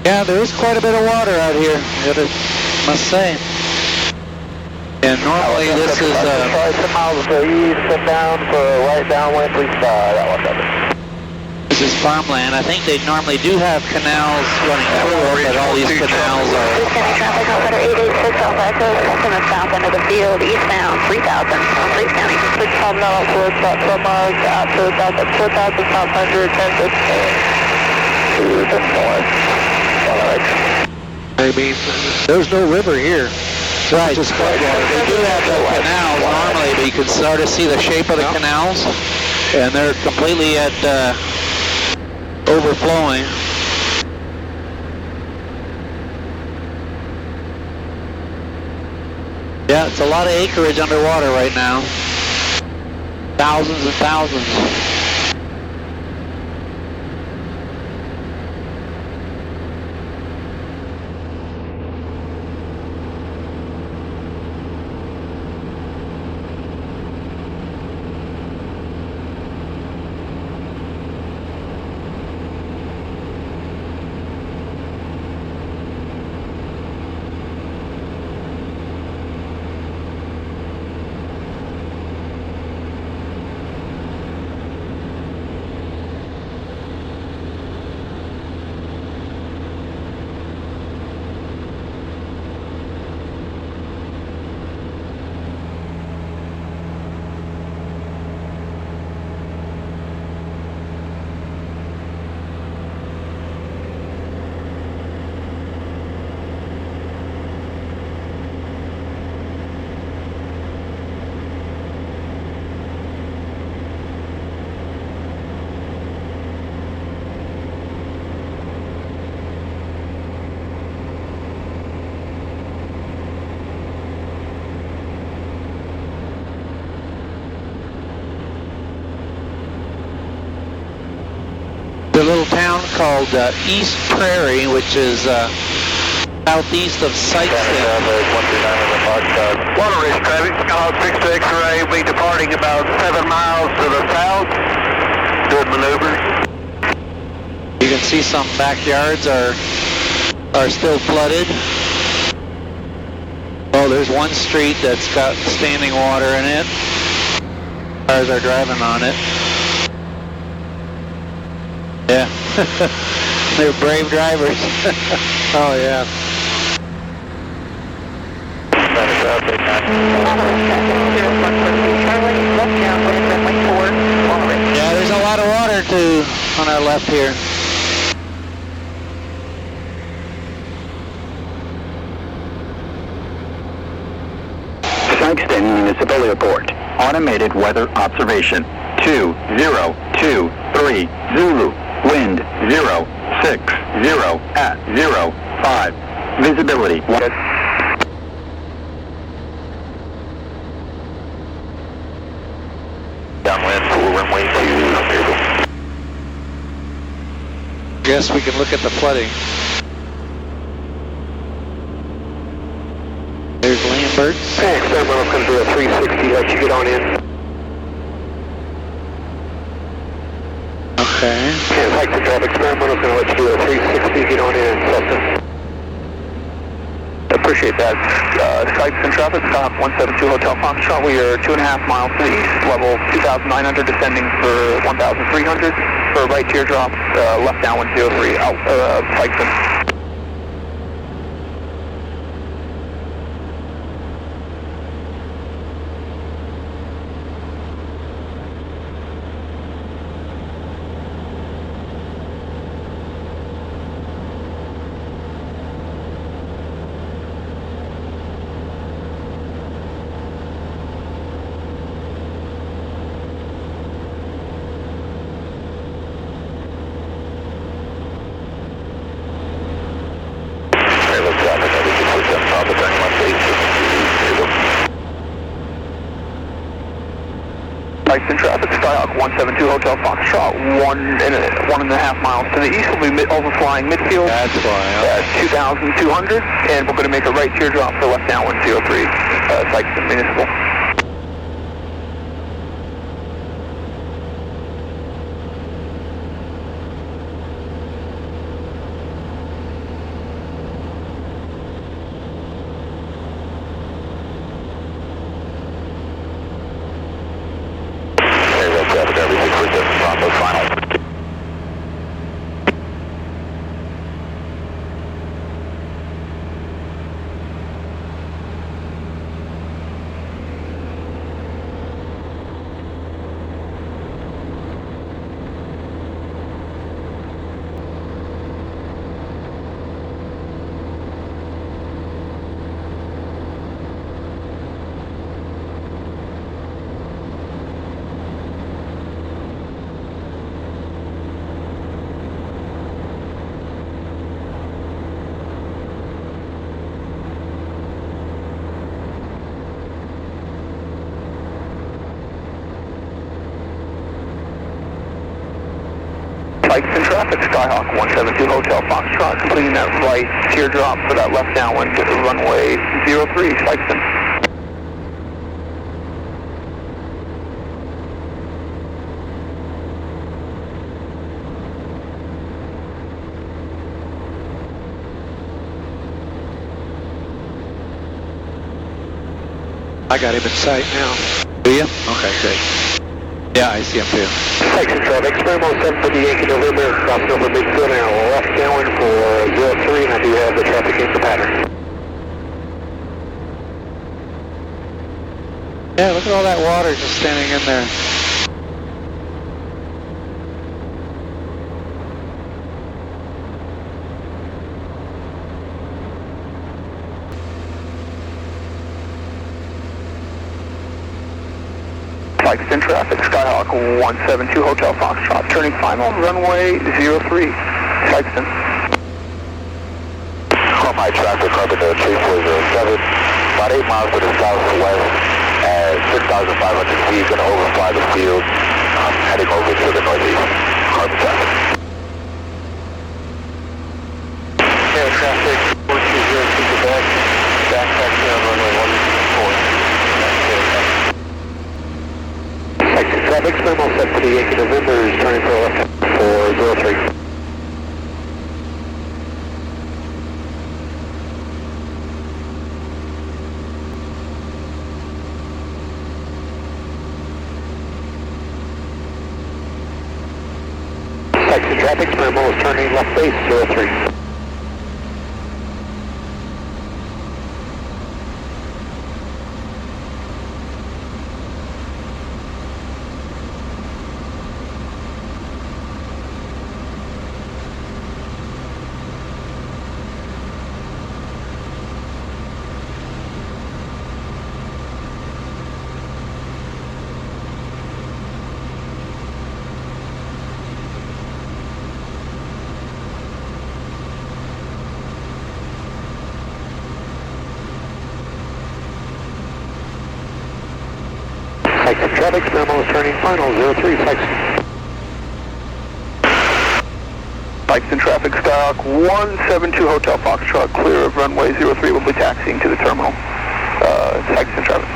Yeah, there is quite a bit of water out here, I must say. And normally this is Try some miles to the east and down for a right downwind, please that one does it. this is farmland. I think they normally do have canals running through it, but all these canals are. County traffic, Operator 886, Alpha Echo, from the south end of the field, eastbound, 3000, Lake County. 6 miles towards about 12 miles out to about 4,500, 10 to the north. I mean, there's no river here. Right. Just flood water. They do have the canals normally, but you can sort of see the shape of the canals, and they're completely at overflowing. Yeah, it's a lot of acreage underwater right now. Thousands and thousands. A little town called East Prairie, which is southeast of Sikeston. Water Ridge traffic, Skyhawk 6 to X-ray, will be departing about 7 miles to the south. Good maneuvers. You can see some backyards are still flooded. Oh, there's one street that's got standing water in it. Cars are driving on it. Yeah, they're brave drivers. Oh yeah. Yeah, there's a lot of water too on our left here. Sikeston Municipal Airport. Automated weather observation. 2023 Zulu. Wind 060 at 05. Visibility. Downwind for runway 2. Guess we can look at the flooding. There's Lambert. Hey, Savannah, going to do a 360, let you get on in. Okay. And Sikeston traffic, Savannah, going to let you do a 360, get on in, Celtic. Appreciate that. Sikeston traffic, stop 172 Hotel Foxtrot. We are 2.5 miles to the east, level 2,900, descending for 1,300. For right teardrop, left downwind 03, out Sikeston. 172 Hotel Foxtrot, 1.5 miles to the east. We'll be overflying midfield. That's fine. 2,200, and we're going to make a right teardrop for left downwind 03, Sikeston Municipal. Sikeston traffic, Skyhawk 172 Hotel Foxtrot, completing that right teardrop for that left downwind runway 03, Sikeston. I got him in sight now. Do you? Okay, good. Yeah, I see him too. Sikeston traffic, Spremo 750 Yankee November, crossing over midfield now, left downwind for 03, and I do have the traffic in the pattern. Yeah, look at all that water just standing in there. Sikeston traffic, Skyhawk 172 Hotel Foxtrot, turning final runway 03, Sikeston. Kmyj traffic, Carpenter 3407, about 8 miles to the southwest at 6,500 feet, going to overfly the field, heading over to the northeast. Carbon traffic. Air traffic, 4202 Quebec, back here on runway 14. Sikeston traffic, Spremo 750 Yankee November is turning for left for 03. Sikeston traffic, Spremo is turning left base 03. Sikeston traffic, Spremo is turning final 03, Sikeston. Sikeston traffic, Skyhawk 172 Hotel Foxtrot, clear of runway 03, will be taxiing to the terminal. Sikeston traffic.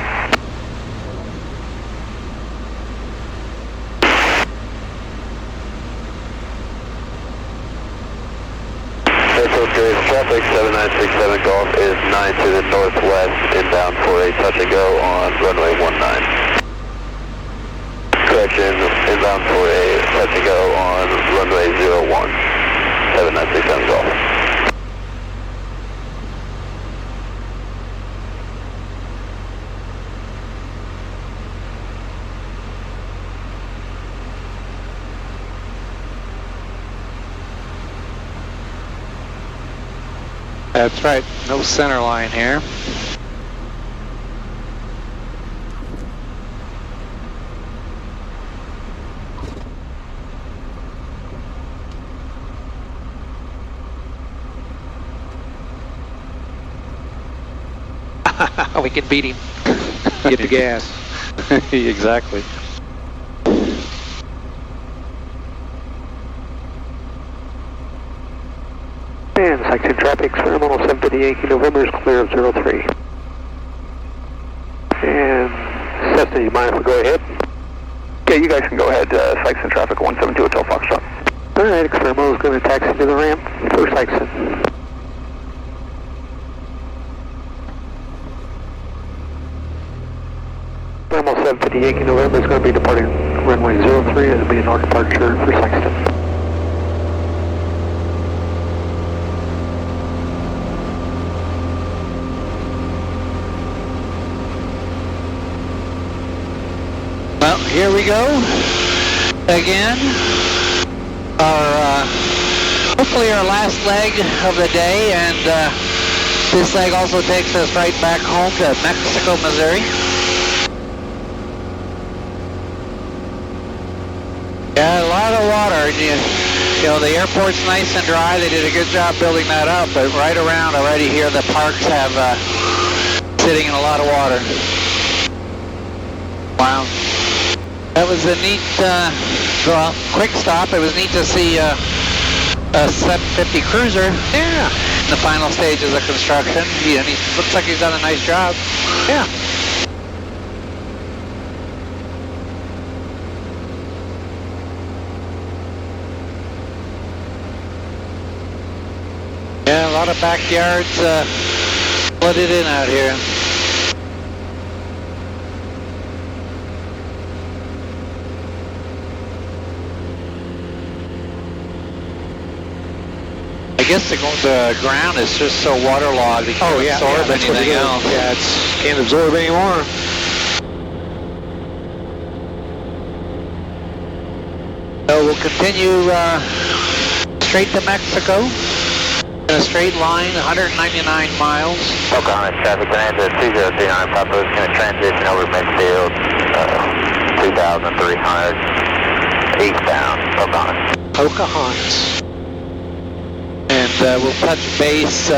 Traffic 7967 Golf is 9 to the northwest, inbound for a touch and go on runway 19. Correction, inbound for a touch and go on runway 01, 7967 Golf. That's right, no center line here. We can beat him. Get the gas. Exactly. Sikeston traffic, terminal 750 Yankee November is clear of 03. And Cessna, you mind if we go ahead? Yeah, you guys can go ahead. Sikeston traffic 172 Hotel Foxtrot. Alright, Extremo is going to taxi to the ramp for Sikeston. Terminal 750 Yankee November is going to be departing runway 03. It'll be an arc departure for Sikeston. Well, here we go again. Hopefully our last leg of the day, and this leg also takes us right back home to Mexico, Missouri. Yeah, a lot of water. You know, the airport's nice and dry. They did a good job building that up, but right around already here the parks have sitting in a lot of water. Wow. That was a neat, well, quick stop. It was neat to see a 750 Cruzer. Yeah. In the final stages of construction. And he looks like he's done a nice job. Yeah. Yeah, a lot of backyards flooded in out here. I guess the ground is just so waterlogged. It can't absorb anything else. Yeah, it can't absorb anymore. So we'll continue straight to Mexico in a straight line, 199 miles. Pocahontas traffic, Bonanza 2039 Papa is going to transition over midfield, 2,300 eastbound, Pocahontas. Pocahontas. And we'll touch base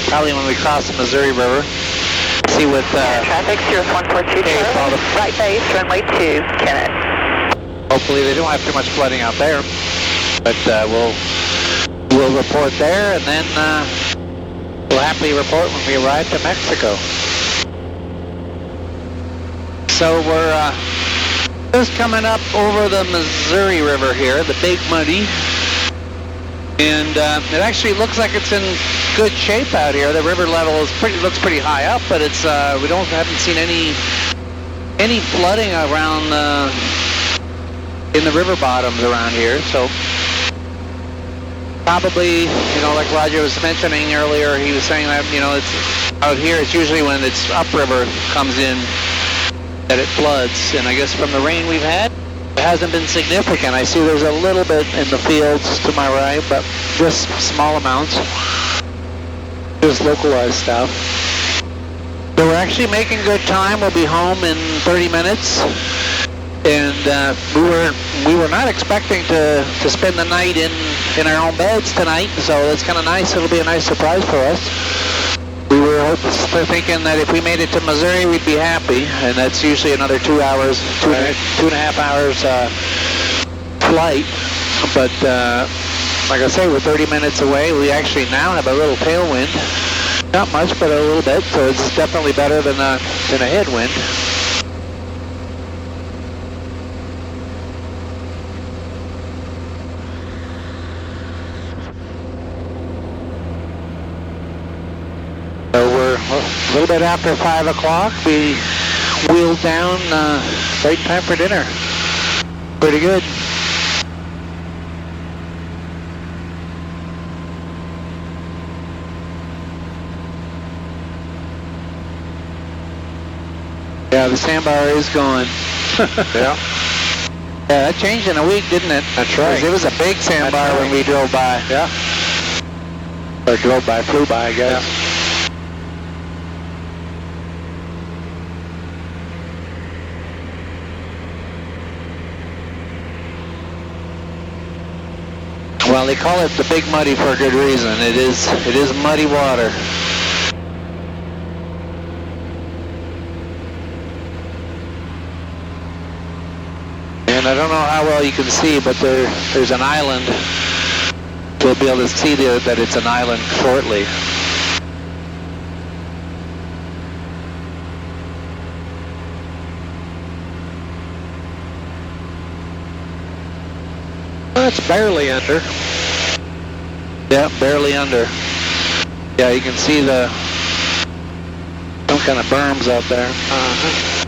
probably when we cross the Missouri River. See what... traffic, 0142 Charlie, right base, runway 2, Kennett. Hopefully they don't have too much flooding out there. But we'll report there, and then we'll happily report when we arrive to Mexico. So we're just coming up over the Missouri River here, the Big Muddy. And it actually looks like it's in good shape out here. The river level is looks pretty high up, but it's we haven't seen any flooding around in the river bottoms around here. So probably, you know, like Roger was mentioning earlier, he was saying that, you know, it's out here. It's usually when it's upriver comes in that it floods, and I guess from the rain we've had, it hasn't been significant. I see there's a little bit in the fields to my right, but just small amounts. Just localized stuff. So we're actually making good time. We'll be home in 30 minutes. And we were not expecting to spend the night in our own beds tonight, so that's kind of nice. It'll be a nice surprise for us. We were thinking that if we made it to Missouri, we'd be happy, and that's usually another 2 hours, two and a half hours flight. But like I say, we're 30 minutes away. We actually now have a little tailwind, not much, but a little bit. So it's definitely better than a headwind. A little bit after 5 o'clock, we wheeled down right in time for dinner. Pretty good. Yeah, the sandbar is going. Yeah. Yeah, that changed in a week, didn't it? That's right. It was a big sandbar when we drove by. Yeah. Or flew by, I guess. Yeah. Well, they call it the Big Muddy for a good reason. It is muddy water. And I don't know how well you can see, but there's an island We'll be able to see that it's an island shortly. That's barely under. Yeah, barely under. Yeah, you can see some kind of berms out there. Uh-huh.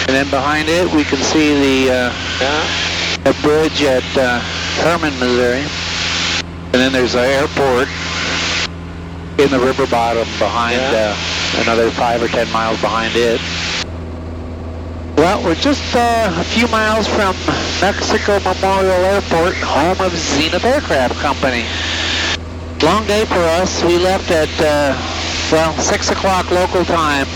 And then behind it, we can see the bridge at Herman, Missouri. And then there's the airport in the river bottom behind, another 5 or 10 miles behind it. Well, we're just a few miles from Mexico Memorial Airport, home of Zenith Aircraft Company. Long day for us. We left at, 6 o'clock local time.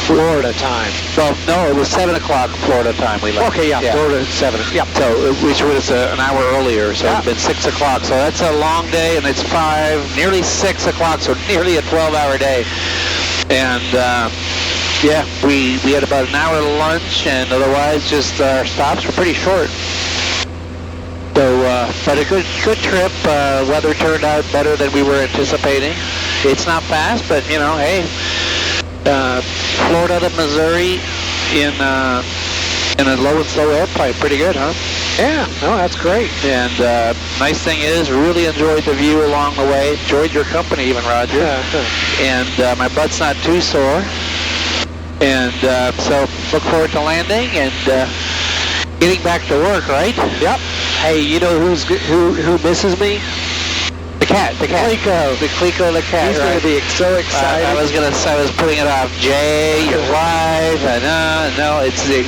Florida time. Well, no, it was 7 o'clock Florida time we left. Okay, yeah. Florida at 7. Yeah. So, which was an hour earlier, so it's been 6 o'clock. So that's a long day, and it's 5, nearly 6 o'clock, so nearly a 12-hour day. And, we had about an hour lunch, and otherwise just our stops were pretty short. So, but a good trip. Weather turned out better than we were anticipating. It's not fast, but, hey, Florida to Missouri in a low and slow airplane, pretty good, huh? Yeah, no, that's great. And nice thing is, really enjoyed the view along the way. Enjoyed your company, even, Roger. And my butt's not too sore. And so look forward to landing and getting back to work, right? Yep. Hey, you know who misses me? The cat. Clico. The Clico, the cat. He's going to be so excited. I was putting it off. Jay, your wife.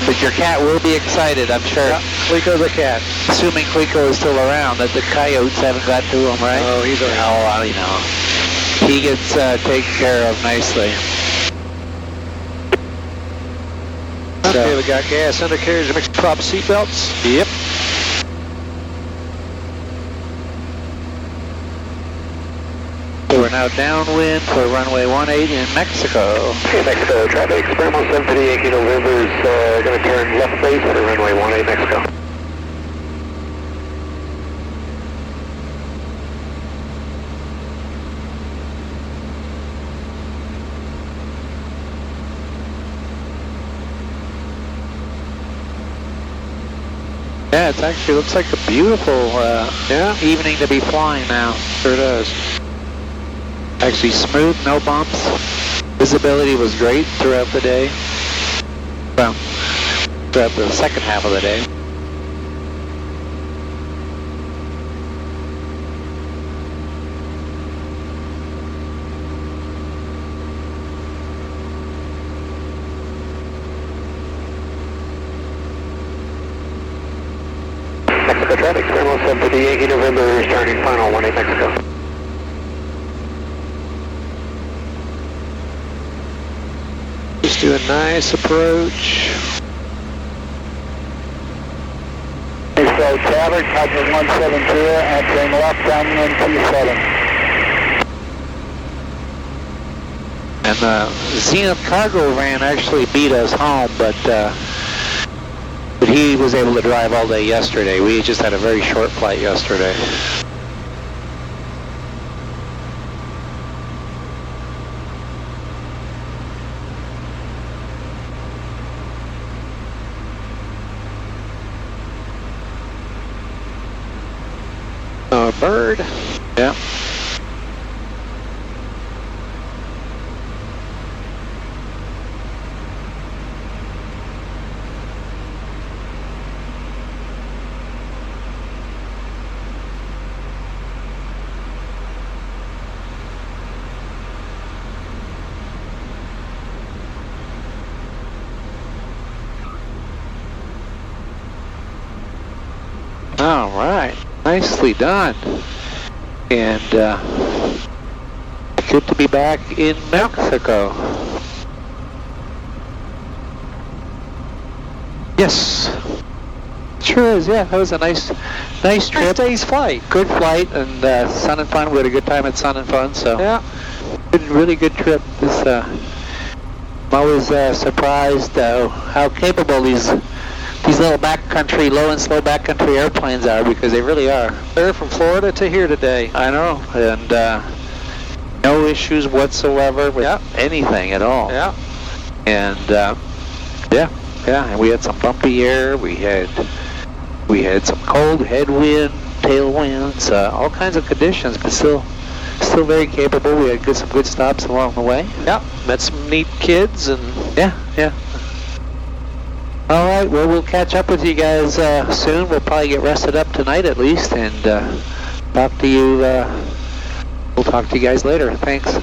But your cat will be excited, I'm sure. Yep. Clico the cat. Assuming Clico is still around, that the coyotes haven't got to him, right? Oh, he's around. He gets taken care of nicely. Okay, we got gas, undercarriage, mixed prop seatbelts. Yep. So we're now downwind for runway 18 in Mexico. Okay, Mexico traffic, Experiment 750 Yankee November is going to turn left base for runway 18 Mexico. Yeah, it actually looks like a beautiful evening to be flying now. Sure does. Actually smooth, no bumps. Visibility was great throughout the day. Well, throughout the second half of the day. Mexico traffic, Experiment 750 Yankee November, starting final 18 Mexico. Just do a nice approach. So Traffic, Tiger 170, entering left downwind 27. And the Zenith cargo van actually beat us home, but he was able to drive all day yesterday. We just had a very short flight yesterday. Bird. Yeah. All right. Nicely done. And good to be back in Mexico. Yes. Sure is, yeah. That was a nice trip. Nice day's flight. Good flight and Sun and Fun. We had a good time at Sun and Fun, so yeah. Really good trip. This always surprised how capable these little backcountry, low and slow backcountry airplanes are, because they really are. They're from Florida to here today. I know, and no issues whatsoever with anything at all. Yeah. And and we had some bumpy air. We had some cold headwind, tailwinds, all kinds of conditions, but still very capable. We had some good stops along the way. Yeah, met some neat kids, and yeah. All right, well, we'll catch up with you guys soon. We'll probably get rested up tonight at least, and talk to you. We'll talk to you guys later. Thanks.